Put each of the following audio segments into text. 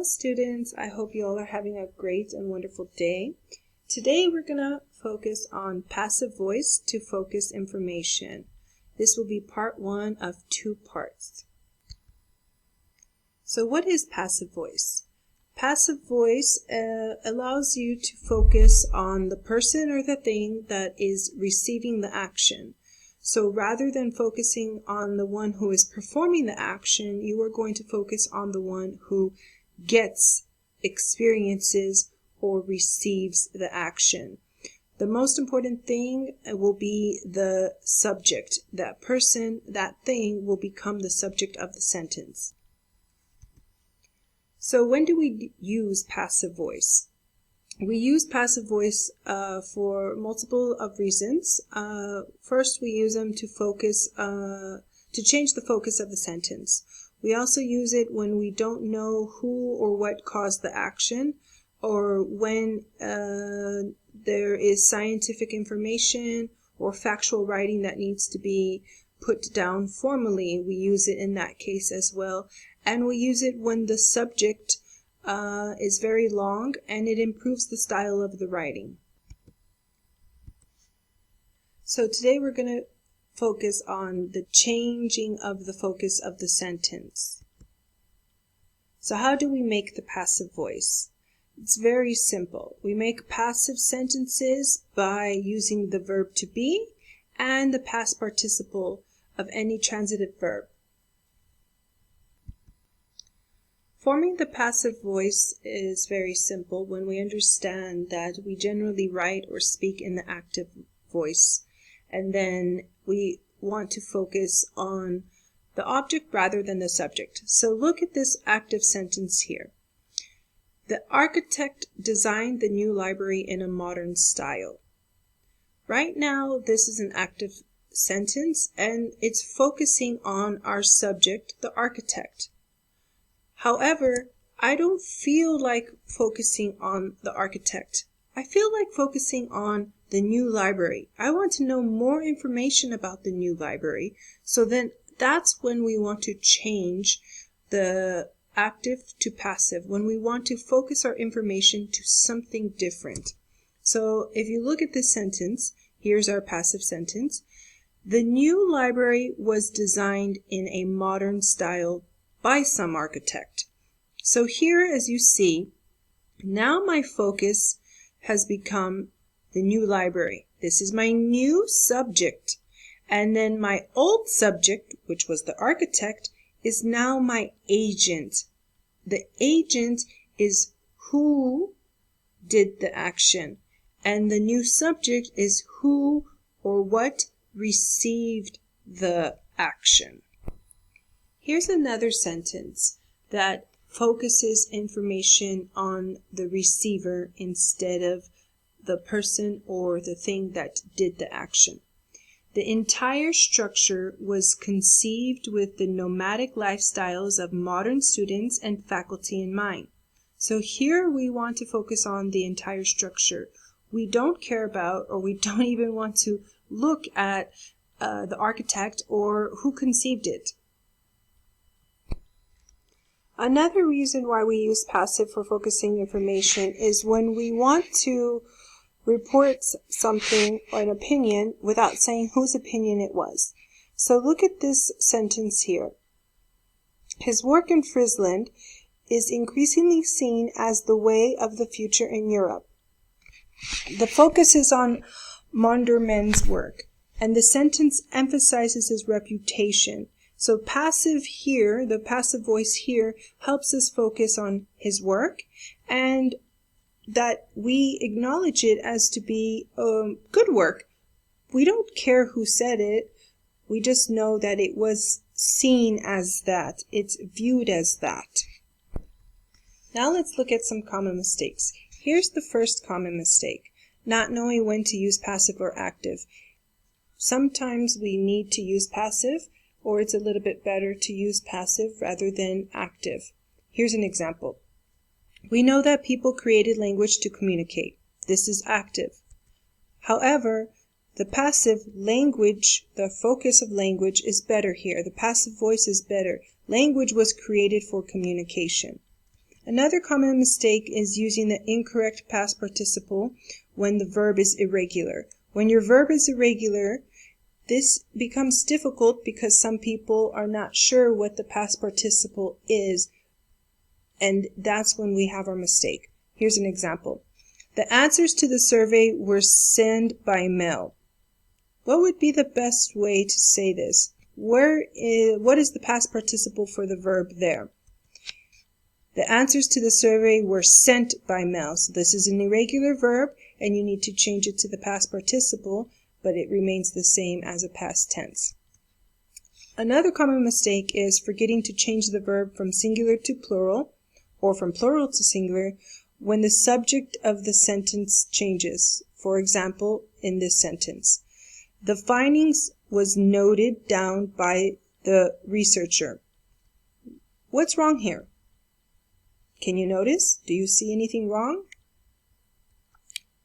students, I hope you all are having a great and wonderful day. Today we're going to focus on passive voice to focus information. This will be part one of 2 parts. So what is passive voice? Passive voice allows you to focus on the person or the thing that is receiving the action. So rather than focusing on the one who is performing the action, you are going to focus on the one who gets, experiences, or receives the action. The most important thing will be the subject. That person, that thing will become the subject of the sentence. So when do we use passive voice? We use passive voice for multiple of reasons. First, we use them to focus, to change the focus of the sentence. We also use it when we don't know who or what caused the action, or when there is scientific information or factual writing that needs to be put down formally. We use it in that case as well. And we use it when the subject is very long and it improves the style of the writing. So today we're going to focus on the changing of the focus of the sentence. So how do we make the passive voice? It's very simple. We make passive sentences by using the verb to be and the past participle of any transitive verb. Forming the passive voice is very simple when we understand that we generally write or speak in the active voice, and then we want to focus on the object rather than the subject. So look at this active sentence here. The architect designed the new library in a modern style. Right now, this is an active sentence and it's focusing on our subject, the architect. However, I don't feel like focusing on the architect. I feel like focusing on the new library. I want to know more information about the new library. So then that's when we want to change the active to passive, when we want to focus our information to something different. So if you look at this sentence, here's our passive sentence. The new library was designed in a modern style by some architect. So here, as you see, now my focus has become the new library. This is my new subject. And then my old subject, which was the architect, is now my agent. The agent is who did the action. And the new subject is who or what received the action. Here's another sentence that focuses information on the receiver instead of the person or the thing that did the action. The entire structure was conceived with the nomadic lifestyles of modern students and faculty in mind. So here we want to focus on the entire structure. We don't care about, or we don't even want to look at the architect or who conceived it. Another reason why we use passive for focusing information is when we want to report something or an opinion without saying whose opinion it was. So look at this sentence here. His work in Friesland is increasingly seen as the way of the future in Europe. The focus is on Monderman's work, and the sentence emphasizes his reputation. So passive here, the passive voice here, helps us focus on his work and that we acknowledge it as to be good work. We don't care who said it. We just know that it was seen as that. It's viewed as that. Now let's look at some common mistakes. Here's the first common mistake, not knowing when to use passive or active. Sometimes we need to use passive, or it's a little bit better to use passive rather than active. Here's an example. We know that people created language to communicate. This is active. However, the passive language, the focus of language is better here. The passive voice is better. Language was created for communication. Another common mistake is using the incorrect past participle when the verb is irregular. When your verb is irregular, this becomes difficult because some people are not sure what the past participle is, and that's when we have our mistake. Here's an example. The answers to the survey were sent by mail. What would be the best way to say this? What is the past participle for the verb there? The answers to the survey were sent by mail. So this is an irregular verb, and you need to change it to the past participle, but it remains the same as a past tense. Another common mistake is forgetting to change the verb from singular to plural, or from plural to singular, when the subject of the sentence changes. For example, in this sentence, the findings was noted down by the researcher. What's wrong here? Can you notice? Do you see anything wrong?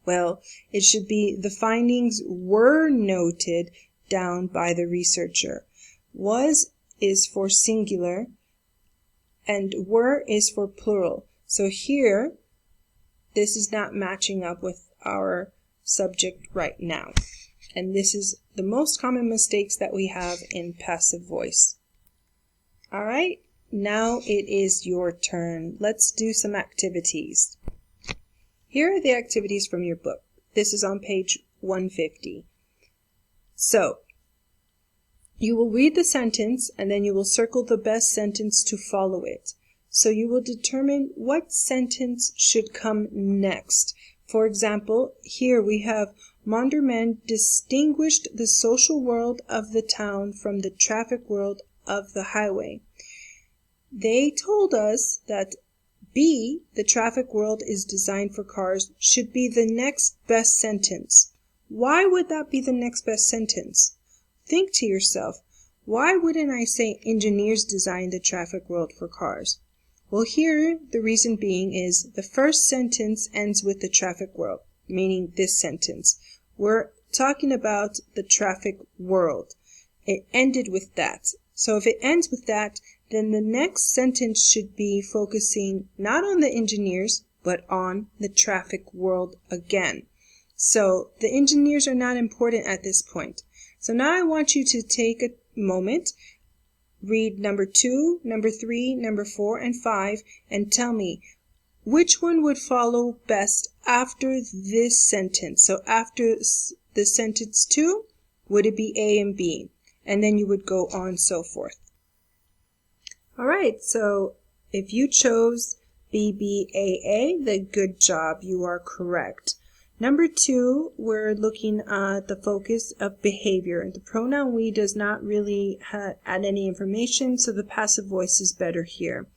Well, it should be the findings were noted down by the researcher. Was is for singular and were is for plural. So here, this is not matching up with our subject right now. And this is the most common mistakes that we have in passive voice. All right, now it is your turn. Let's do some activities. Here are the activities from your book. This is on page 150. So, you will read the sentence and then you will circle the best sentence to follow it. So you will determine what sentence should come next. For example, here we have Mondermen distinguished the social world of the town from the traffic world of the highway. They told us that B, the traffic world is designed for cars, should be the next best sentence. Why would that be the next best sentence? Think to yourself, why wouldn't I say engineers design the traffic world for cars? Well, here the reason being is the first sentence ends with the traffic world, meaning this sentence. We're talking about the traffic world. It ended with that. So if it ends with that, then the next sentence should be focusing not on the engineers, but on the traffic world again. So the engineers are not important at this point. So now I want you to take a moment, read number 2, number 3, number 4, and 5, and tell me which one would follow best after this sentence. So after the sentence 2, would it be A and B? And then you would go on so forth. All right, so if you chose BBAA, then good job, you are correct. Number 2, we're looking at the focus of behavior. The pronoun we does not really add any information, so the passive voice is better here.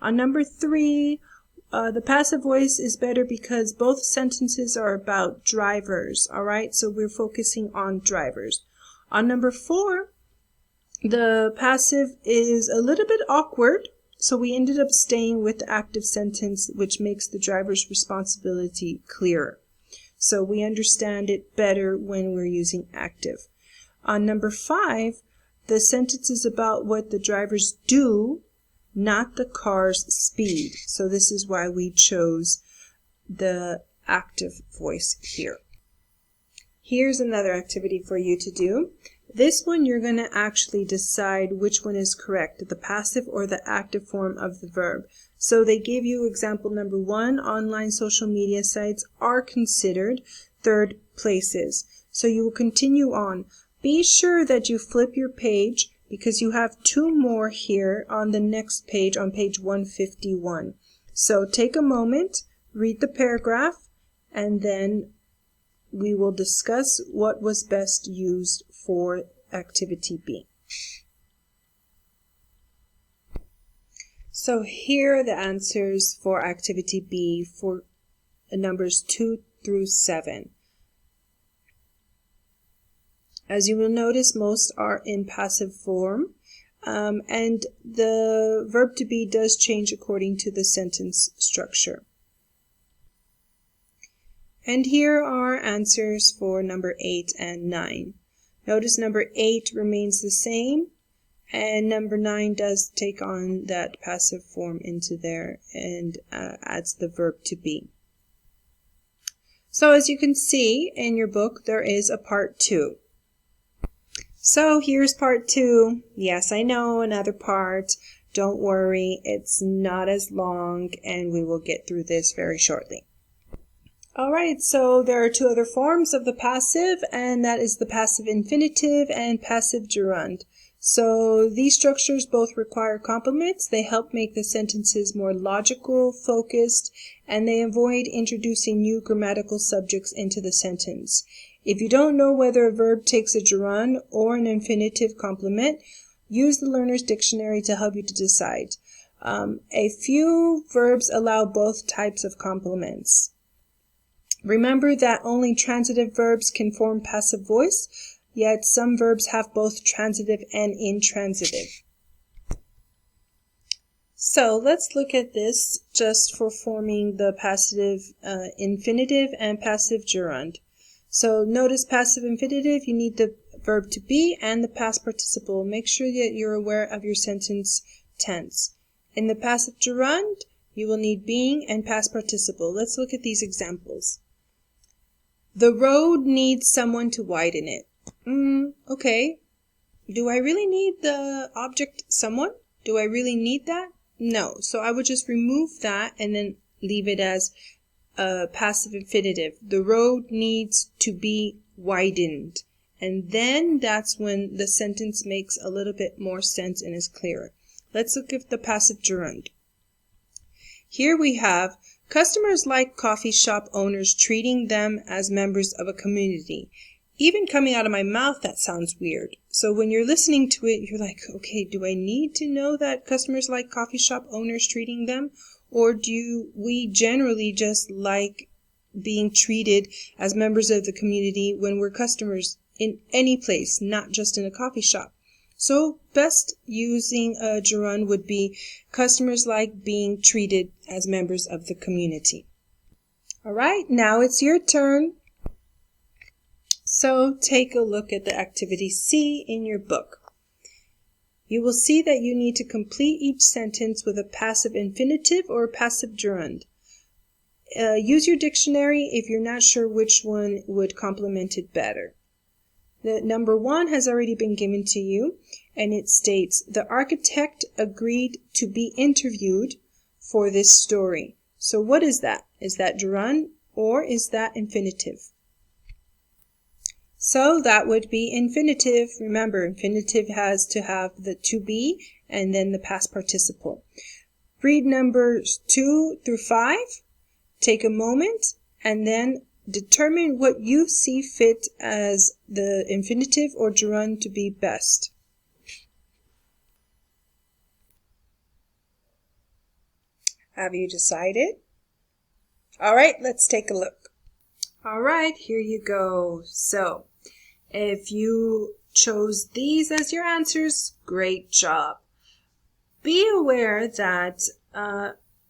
On number 3, the passive voice is better because both sentences are about drivers, all right? So we're focusing on drivers. On number 4, the passive is a little bit awkward, so we ended up staying with the active sentence, which makes the driver's responsibility clearer. So we understand it better when we're using active. On number 5, the sentence is about what the drivers do, not the car's speed. So this is why we chose the active voice here. Here's another activity for you to do. This one you're going to actually decide which one is correct, the passive or the active form of the verb. So they gave you example number 1, online social media sites are considered third places. So you will continue on. Be sure that you flip your page because you have 2 more here on the next page, on page 151. So take a moment, read the paragraph, and then we will discuss what was best used for activity B. So here are the answers for activity B for numbers 2 through 7. As you will notice, most are in passive form, and the verb to be does change according to the sentence structure. And here are answers for number 8 and 9. Notice number 8 remains the same, And number 9 does take on that passive form into there and adds the verb to be. So as you can see in your book, there is a part 2. So here's part 2. Yes, I know, another part. Don't worry, it's not as long and we will get through this very shortly. Alright, so there are 2 other forms of the passive, and that is the passive infinitive and passive gerund. So these structures both require complements. They help make the sentences more logical, focused, and they avoid introducing new grammatical subjects into the sentence. If you don't know whether a verb takes a gerund or an infinitive complement, use the Learner's Dictionary to help you to decide. A few verbs allow both types of complements. Remember that only transitive verbs can form passive voice, yet some verbs have both transitive and intransitive. So let's look at this just for forming the passive infinitive and passive gerund. So notice passive infinitive, you need the verb to be and the past participle. Make sure that you're aware of your sentence tense. In the passive gerund, you will need being and past participle. Let's look at these examples. The road needs someone to widen it. Okay. Do I really need the object someone? Do I really need that? No. So I would just remove that and then leave it as a passive infinitive. The road needs to be widened. And then that's when the sentence makes a little bit more sense and is clearer. Let's look at the passive gerund. Here we have customers like coffee shop owners treating them as members of a community. Even coming out of my mouth, that sounds weird. So when you're listening to it, you're like, okay, do I need to know that customers like coffee shop owners treating them? Or do we generally just like being treated as members of the community when we're customers in any place, not just in a coffee shop? So best using a gerund would be customers like being treated as members of the community. All right, now it's your turn. So take a look at the activity C in your book. You will see that you need to complete each sentence with a passive infinitive or a passive gerund. Use your dictionary if you're not sure which one would complement it better. The number 1 has already been given to you, and it states, the architect agreed to be interviewed for this story. So what is that? Is that gerund or is that infinitive? So that would be infinitive. Remember, infinitive has to have the to be and then the past participle. Read numbers 2 through 5. Take a moment and then determine what you see fit as the infinitive or gerund to be best. Have you decided? All right, let's take a look. All right, here you go. So, if you chose these as your answers, great job. Be aware that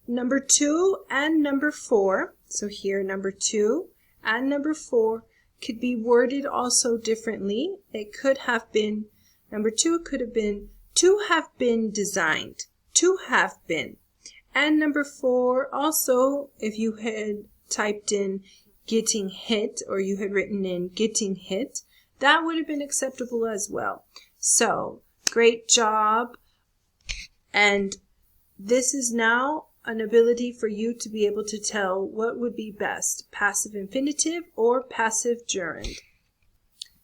number 2 and number 4, so here number 2 and number 4 could be worded also differently. It could have been, number 2 could have been, to have been designed, to have been. And number 4 also, if you had typed in getting hit or you had written in getting hit, that would have been acceptable as well. So, great job. And this is now an ability for you to be able to tell what would be best, passive infinitive or passive gerund.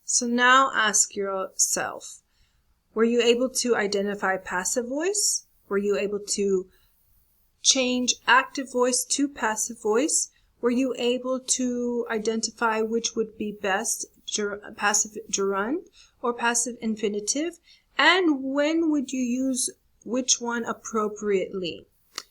So now ask yourself, were you able to identify passive voice? Were you able to change active voice to passive voice? Were you able to identify which would be best, passive gerund or passive infinitive? And when would you use which one appropriately?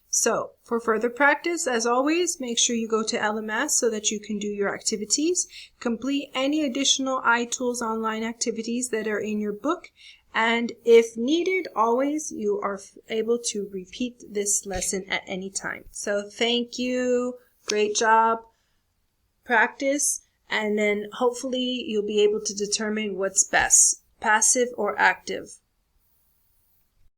So, for further practice, as always, make sure you go to LMS so that you can do your activities. Complete any additional iTools online activities that are in your book. And if needed, always, you are able to repeat this lesson at any time. So, thank you. Great job. Practice. And then hopefully you'll be able to determine what's best, passive or active.